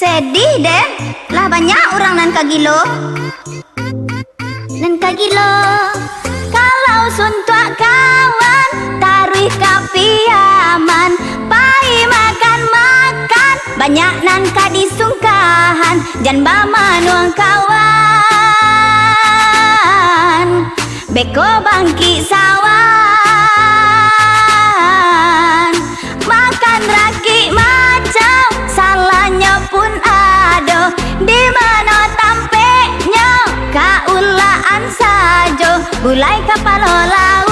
Sedih deh, lah banyak orang nan kagilo. Nan kagilo, kalau suntuk kawan, taruh kapiaman, pai makan-makan, banyak nan kadisungkahan, jan bamanuang kawan, beko bangki sawan, makan raki macam salahnya pun ada, di mana tampeknya kaulaan sajo, bulai kapalo lau,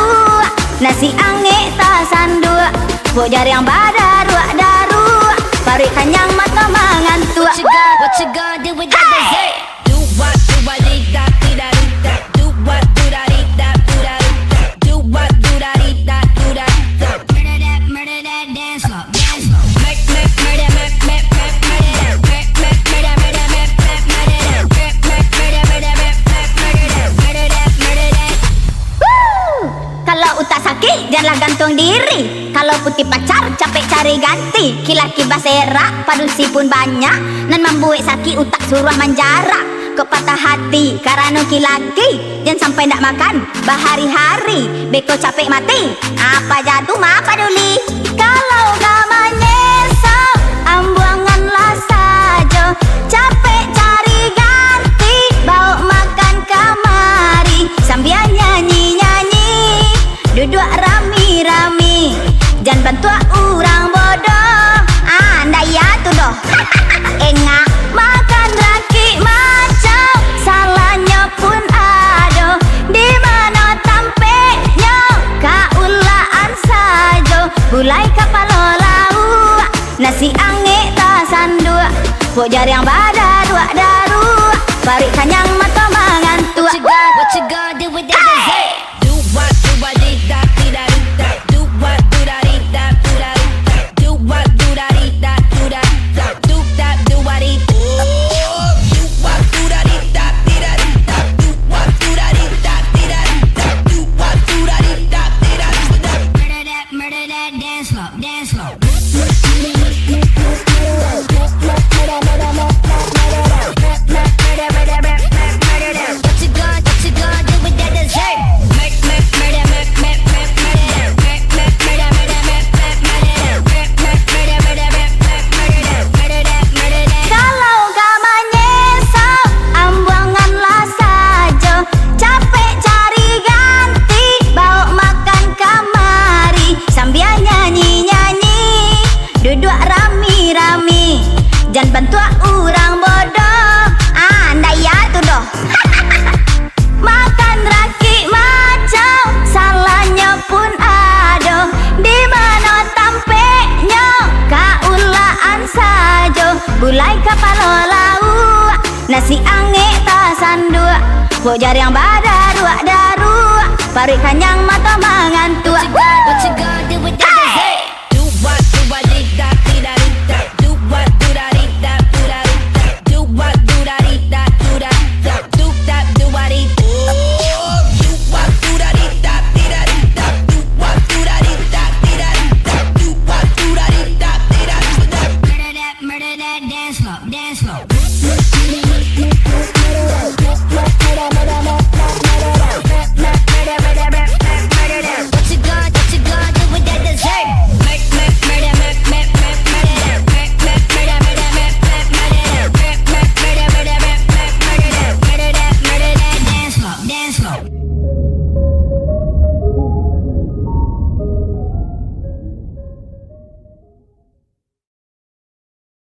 nasi angin tak sandua, bok jari yang badaru-daru, parik kanyang mata mengantuk. What you gonna do with that dessert? Do what dee da dee da dee da. Do what do da dee da do da dee da. Do what do da dee da do da dee da. Murder that dance floor, dance floor. Make murder that, make murder that, make murder that, make murder that, make murder that. Woo! Kalau utak sakit janganlah gantung diri, kalau putih pacar capek cari ganti, kilaki baserak padusi pun banyak, nan membuat sakit utak suruh menjara, kok patah hati karena kilaki, jangan sampai nak makan bahari-hari, beko capek mati, apa jatuh ma paduli, kalau gak menyesal ambuanganlah saja, capek cari ganti, bawa makan kamari, sambil nyanyi-nyanyi, duduk rami-rami, jangan bantu orang bodoh, anda ya tu doh. Engak makan raki macam salahnya pun ada, di mana tampeknya kaulaan sajo, bulai kapalo lau, nasi angin tak sandua, bok jari yang badaru-daru, parik kanyang mata mengantuk. What you gonna do with that dessert? Do what dee da dee da dee da. Do what do da dee da do da dee da. Do what do da dee da do da dee da. Do that do what dee. Do what do da dee da dee da dee da. Do what do da dee da dee da dee da. Do what do da dee da dee da dee da. Murder that dance floor, dance floor. What you gonna do with that dessert? Make murder that, make murder that, make murder that. Kalau gak menyesal ambuanganlah saja, capek cari ganti, bawa makan kamari, sambil nyanyi-nyanyi, duduk rami-rami, jangan bantu orang bodoh, anda ya tu doh. Makan raki macam salahnya pun ada, di mana tampeknya kaulaan sajo, bulai kapalo lau, nasi angin tak sandua, bok jari yang badaru-daru, parik kanyang mata mengantuk. What you gonna do with that dessert? Do what dee da dee da dee da. Do what do da dee da do da dee da. Do what do da dee da do da dee da. Do that do what dee. Do what do da dee da dee da dee da. Do what do da dee da dee da dee da. Do what do da dee da dee da dee da. Murder that dance floor, dance floor.